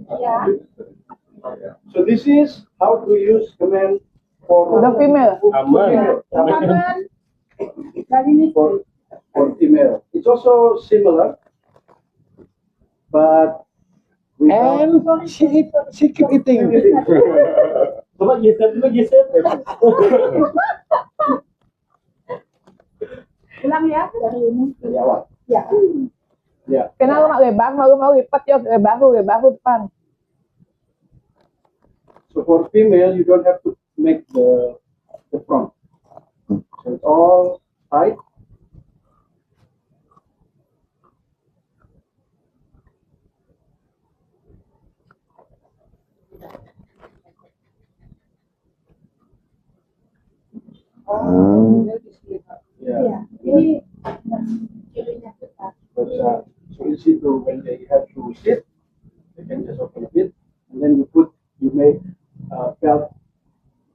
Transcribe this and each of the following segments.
Yeah. So this is how to use command for The female. Aman. Balinese. for female. It's also similar, but And she keep eating. Coba geser. Ulang ya dari ini. dari awal. Ya. Ya. Cái nào mà người bán mau lipat cho người bán depan. So for female, you don't have to make the front. So it's all tight. Ya. Ini cirinya kita. But so easy to when they have to sit, they can just open a bit, and then you make belt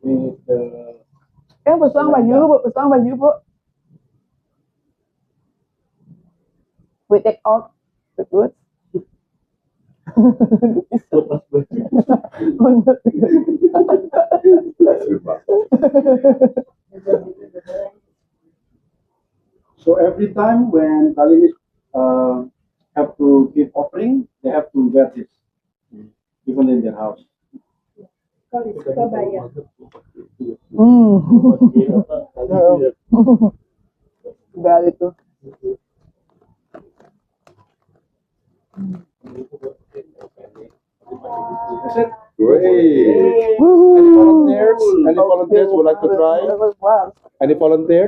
with the. Pasang baju bu. We take out the good. Lepas baju. So every time when Balinese have to give offering, they have to wear this, even in their house. Kalau suka bayar. Bel itu. That's it. Great. Woohoo. Any volunteers would like to try? Wow. Any volunteers?